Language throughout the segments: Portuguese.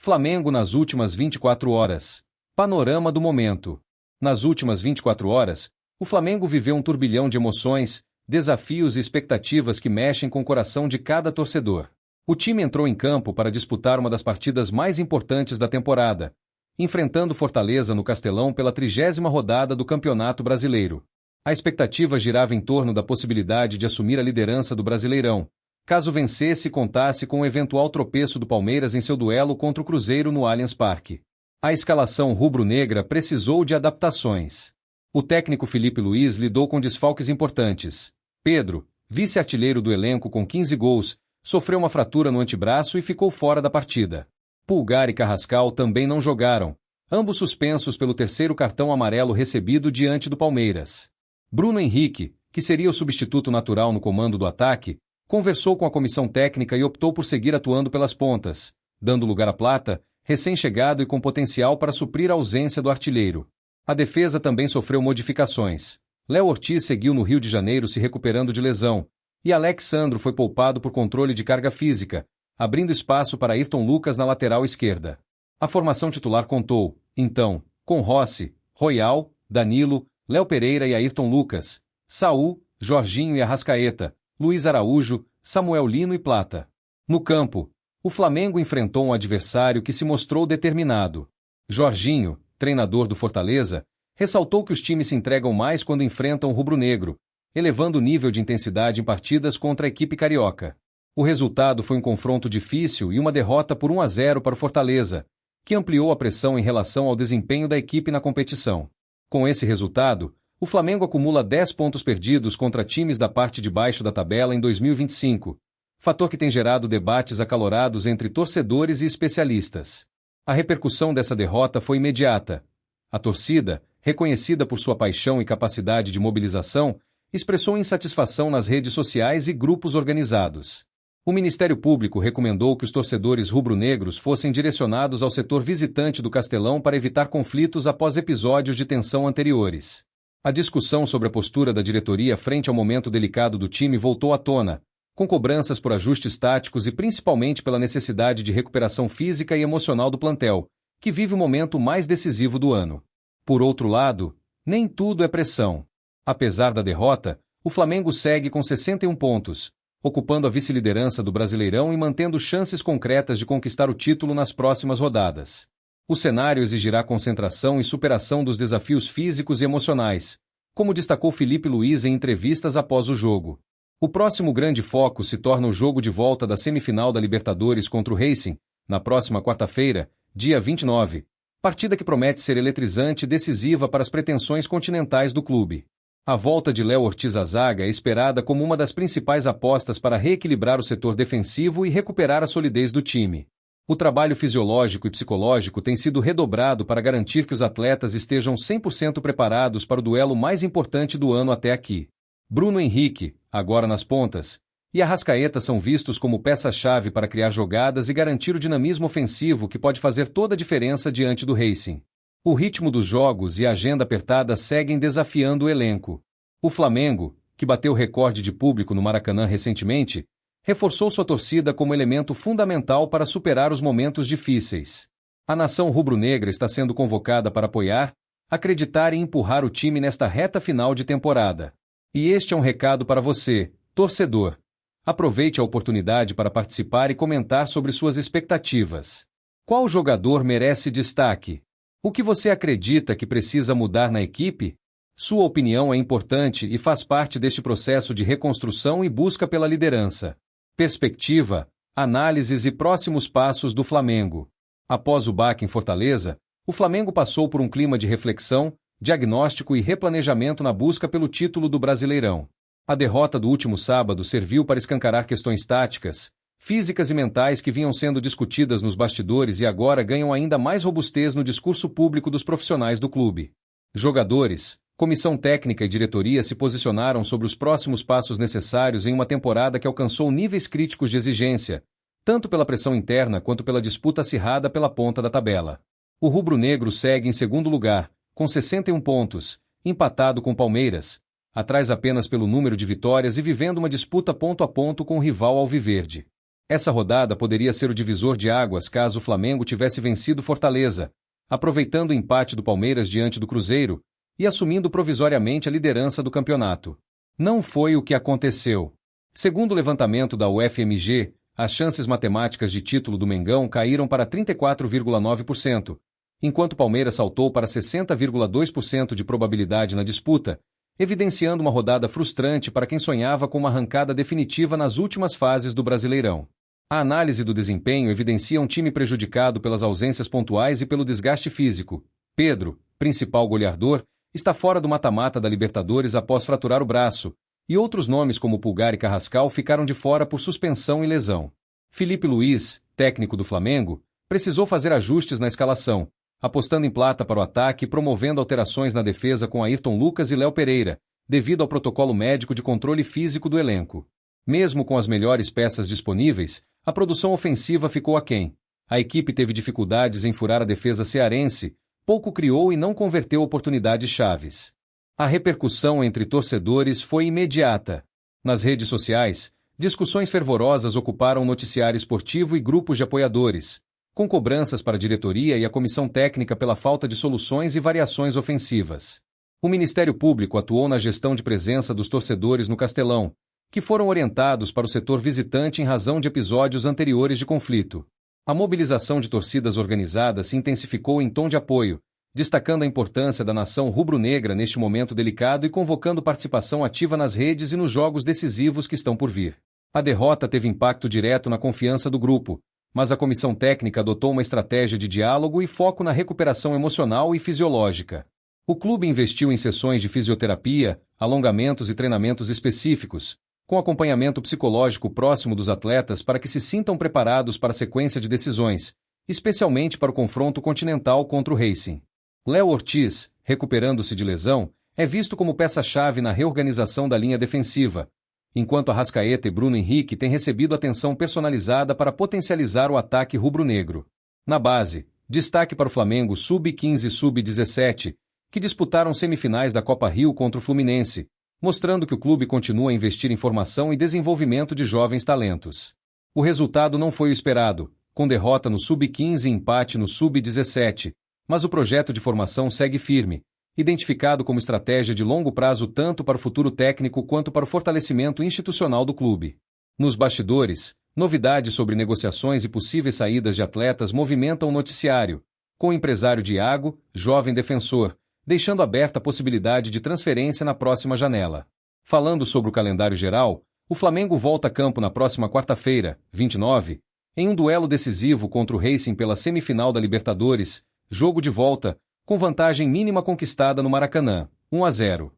Flamengo nas últimas 24 horas. Panorama do momento. Nas últimas 24 horas, o Flamengo viveu um turbilhão de emoções, desafios e expectativas que mexem com o coração de cada torcedor. O time entrou em campo para disputar uma das partidas mais importantes da temporada, enfrentando Fortaleza no Castelão pela 30ª rodada do Campeonato Brasileiro. A expectativa girava em torno da possibilidade de assumir a liderança do Brasileirão, caso vencesse e contasse com o eventual tropeço do Palmeiras em seu duelo contra o Cruzeiro no Allianz Parque. A escalação rubro-negra precisou de adaptações. O técnico Filipe Luís lidou com desfalques importantes. Pedro, vice-artilheiro do elenco com 15 gols, sofreu uma fratura no antebraço e ficou fora da partida. Pulgar e Carrascal também não jogaram, ambos suspensos pelo terceiro cartão amarelo recebido diante do Palmeiras. Bruno Henrique, que seria o substituto natural no comando do ataque, conversou com a comissão técnica e optou por seguir atuando pelas pontas, dando lugar a Plata, recém-chegado e com potencial para suprir a ausência do artilheiro. A defesa também sofreu modificações. Léo Ortiz seguiu no Rio de Janeiro se recuperando de lesão, e Alex Sandro foi poupado por controle de carga física, abrindo espaço para Ayrton Lucas na lateral esquerda. A formação titular contou, então, com Rossi, Royal, Danilo, Léo Pereira e Ayrton Lucas, Saul, Jorginho e Arrascaeta, Luiz Araújo, Samuel Lino e Plata. No campo, o Flamengo enfrentou um adversário que se mostrou determinado. Jorginho, treinador do Fortaleza, ressaltou que os times se entregam mais quando enfrentam o rubro-negro, elevando o nível de intensidade em partidas contra a equipe carioca. O resultado foi um confronto difícil e uma derrota por 1-0 para o Fortaleza, que ampliou a pressão em relação ao desempenho da equipe na competição. Com esse resultado, o Flamengo acumula 10 pontos perdidos contra times da parte de baixo da tabela em 2025, fator que tem gerado debates acalorados entre torcedores e especialistas. A repercussão dessa derrota foi imediata. A torcida, reconhecida por sua paixão e capacidade de mobilização, expressou insatisfação nas redes sociais e grupos organizados. O Ministério Público recomendou que os torcedores rubro-negros fossem direcionados ao setor visitante do Castelão para evitar conflitos após episódios de tensão anteriores. A discussão sobre a postura da diretoria frente ao momento delicado do time voltou à tona, com cobranças por ajustes táticos e principalmente pela necessidade de recuperação física e emocional do plantel, que vive o momento mais decisivo do ano. Por outro lado, nem tudo é pressão. Apesar da derrota, o Flamengo segue com 61 pontos, ocupando a vice-liderança do Brasileirão e mantendo chances concretas de conquistar o título nas próximas rodadas. O cenário exigirá concentração e superação dos desafios físicos e emocionais, como destacou Filipe Luís em entrevistas após o jogo. O próximo grande foco se torna o jogo de volta da semifinal da Libertadores contra o Racing, na próxima quarta-feira, dia 29, partida que promete ser eletrizante e decisiva para as pretensões continentais do clube. A volta de Léo Ortiz à zaga é esperada como uma das principais apostas para reequilibrar o setor defensivo e recuperar a solidez do time. O trabalho fisiológico e psicológico tem sido redobrado para garantir que os atletas estejam 100% preparados para o duelo mais importante do ano até aqui. Bruno Henrique, agora nas pontas, e Arrascaeta são vistos como peça-chave para criar jogadas e garantir o dinamismo ofensivo que pode fazer toda a diferença diante do Racing. O ritmo dos jogos e a agenda apertada seguem desafiando o elenco. O Flamengo, que bateu recorde de público no Maracanã recentemente, reforçou sua torcida como elemento fundamental para superar os momentos difíceis. A nação rubro-negra está sendo convocada para apoiar, acreditar e empurrar o time nesta reta final de temporada. E este é um recado para você, torcedor. Aproveite a oportunidade para participar e comentar sobre suas expectativas. Qual jogador merece destaque? O que você acredita que precisa mudar na equipe? Sua opinião é importante e faz parte deste processo de reconstrução e busca pela liderança. Perspectiva, análises e próximos passos do Flamengo. Após o baque em Fortaleza, o Flamengo passou por um clima de reflexão, diagnóstico e replanejamento na busca pelo título do Brasileirão. A derrota do último sábado serviu para escancarar questões táticas, físicas e mentais que vinham sendo discutidas nos bastidores e agora ganham ainda mais robustez no discurso público dos profissionais do clube. Jogadores, comissão técnica e diretoria se posicionaram sobre os próximos passos necessários em uma temporada que alcançou níveis críticos de exigência, tanto pela pressão interna quanto pela disputa acirrada pela ponta da tabela. O rubro-negro segue em segundo lugar, com 61 pontos, empatado com Palmeiras, atrás apenas pelo número de vitórias e vivendo uma disputa ponto a ponto com o rival alviverde. Essa rodada poderia ser o divisor de águas caso o Flamengo tivesse vencido Fortaleza, aproveitando o empate do Palmeiras diante do Cruzeiro e assumindo provisoriamente a liderança do campeonato. Não foi o que aconteceu. Segundo o levantamento da UFMG, as chances matemáticas de título do Mengão caíram para 34,9%, enquanto o Palmeiras saltou para 60,2% de probabilidade na disputa, evidenciando uma rodada frustrante para quem sonhava com uma arrancada definitiva nas últimas fases do Brasileirão. A análise do desempenho evidencia um time prejudicado pelas ausências pontuais e pelo desgaste físico. Pedro, principal goleador, está fora do mata-mata da Libertadores após fraturar o braço, e outros nomes como Pulgar e Carrascal ficaram de fora por suspensão e lesão. Felipe Luiz, técnico do Flamengo, precisou fazer ajustes na escalação, apostando em Plata para o ataque e promovendo alterações na defesa com Ayrton Lucas e Léo Pereira, devido ao protocolo médico de controle físico do elenco. Mesmo com as melhores peças disponíveis, a produção ofensiva ficou aquém. A equipe teve dificuldades em furar a defesa cearense, pouco criou e não converteu oportunidades chaves. A repercussão entre torcedores foi imediata. Nas redes sociais, discussões fervorosas ocuparam o noticiário esportivo e grupos de apoiadores, com cobranças para a diretoria e a comissão técnica pela falta de soluções e variações ofensivas. O Ministério Público atuou na gestão de presença dos torcedores no Castelão, que foram orientados para o setor visitante em razão de episódios anteriores de conflito. A mobilização de torcidas organizadas se intensificou em tom de apoio, destacando a importância da nação rubro-negra neste momento delicado e convocando participação ativa nas redes e nos jogos decisivos que estão por vir. A derrota teve impacto direto na confiança do grupo, mas a comissão técnica adotou uma estratégia de diálogo e foco na recuperação emocional e fisiológica. O clube investiu em sessões de fisioterapia, alongamentos e treinamentos específicos, com acompanhamento psicológico próximo dos atletas para que se sintam preparados para a sequência de decisões, especialmente para o confronto continental contra o Racing. Léo Ortiz, recuperando-se de lesão, é visto como peça-chave na reorganização da linha defensiva, enquanto Arrascaeta e Bruno Henrique têm recebido atenção personalizada para potencializar o ataque rubro-negro. Na base, destaque para o Flamengo Sub-15 e Sub-17, que disputaram semifinais da Copa Rio contra o Fluminense, mostrando que o clube continua a investir em formação e desenvolvimento de jovens talentos. O resultado não foi o esperado, com derrota no Sub-15 e empate no Sub-17, mas o projeto de formação segue firme, identificado como estratégia de longo prazo tanto para o futuro técnico quanto para o fortalecimento institucional do clube. Nos bastidores, novidades sobre negociações e possíveis saídas de atletas movimentam o noticiário, com o empresário Diago, jovem defensor, deixando aberta a possibilidade de transferência na próxima janela. Falando sobre o calendário geral, o Flamengo volta a campo na próxima quarta-feira, 29, em um duelo decisivo contra o Racing pela semifinal da Libertadores, jogo de volta, com vantagem mínima conquistada no Maracanã, 1-0.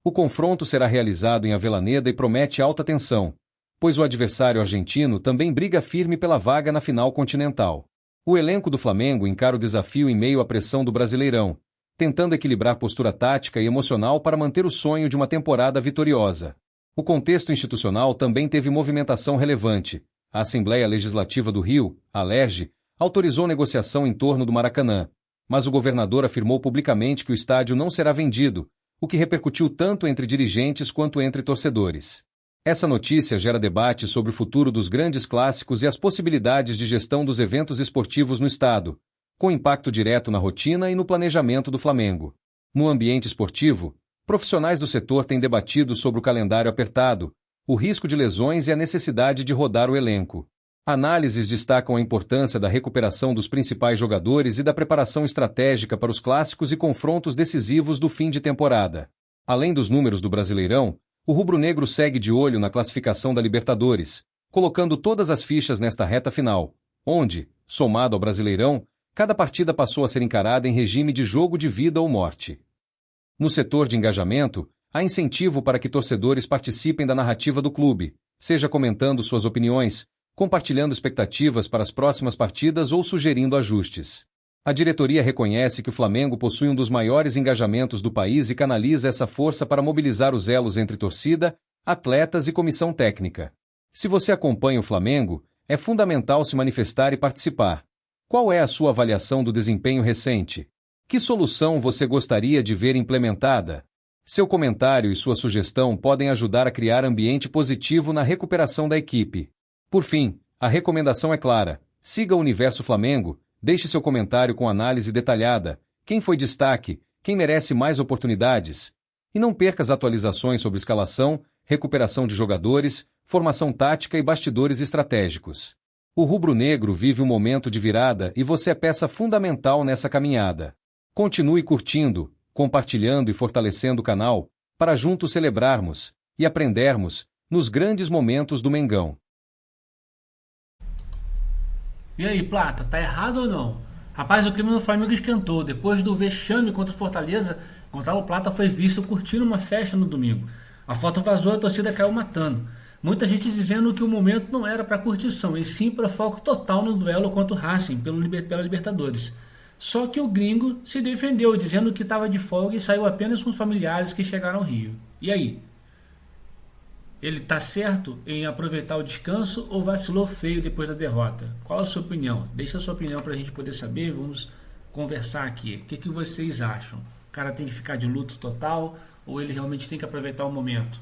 O confronto será realizado em Avellaneda e promete alta tensão, pois o adversário argentino também briga firme pela vaga na final continental. O elenco do Flamengo encara o desafio em meio à pressão do Brasileirão, tentando equilibrar postura tática e emocional para manter o sonho de uma temporada vitoriosa. O contexto institucional também teve movimentação relevante. A Assembleia Legislativa do Rio, a ALERJ, autorizou negociação em torno do Maracanã, mas o governador afirmou publicamente que o estádio não será vendido, o que repercutiu tanto entre dirigentes quanto entre torcedores. Essa notícia gera debate sobre o futuro dos grandes clássicos e as possibilidades de gestão dos eventos esportivos no estado, com impacto direto na rotina e no planejamento do Flamengo. No ambiente esportivo, profissionais do setor têm debatido sobre o calendário apertado, o risco de lesões e a necessidade de rodar o elenco. Análises destacam a importância da recuperação dos principais jogadores e da preparação estratégica para os clássicos e confrontos decisivos do fim de temporada. Além dos números do Brasileirão, o rubro-negro segue de olho na classificação da Libertadores, colocando todas as fichas nesta reta final, onde, somado ao Brasileirão, cada partida passou a ser encarada em regime de jogo de vida ou morte. No setor de engajamento, há incentivo para que torcedores participem da narrativa do clube, seja comentando suas opiniões, compartilhando expectativas para as próximas partidas ou sugerindo ajustes. A diretoria reconhece que o Flamengo possui um dos maiores engajamentos do país e canaliza essa força para mobilizar os elos entre torcida, atletas e comissão técnica. Se você acompanha o Flamengo, é fundamental se manifestar e participar. Qual é a sua avaliação do desempenho recente? Que solução você gostaria de ver implementada? Seu comentário e sua sugestão podem ajudar a criar ambiente positivo na recuperação da equipe. Por fim, A recomendação é clara: siga o Universo Flamengo, deixe seu comentário com análise detalhada, quem foi destaque, quem merece mais oportunidades. E não perca as atualizações sobre escalação, recuperação de jogadores, formação tática e bastidores estratégicos. O rubro-negro vive um momento de virada e você é peça fundamental nessa caminhada. Continue curtindo, compartilhando e fortalecendo o canal, para juntos celebrarmos e aprendermos nos grandes momentos do Mengão. E aí, Plata, tá errado ou não? Rapaz, o clima no Flamengo esquentou. Depois do vexame contra o Fortaleza, Gonzalo Plata foi visto curtindo uma festa no domingo. A foto vazou e a torcida caiu matando. Muita gente dizendo que o momento não era para curtição, e sim para foco total no duelo contra o Racing pela Libertadores. Só que o gringo se defendeu, dizendo que estava de folga e saiu apenas com os familiares que chegaram ao Rio. E aí? Ele tá certo em aproveitar o descanso ou vacilou feio depois da derrota? Qual a sua opinião? Deixa a sua opinião pra gente poder saber, vamos conversar aqui. O que vocês acham? O cara tem que ficar de luto total ou ele realmente tem que aproveitar o momento?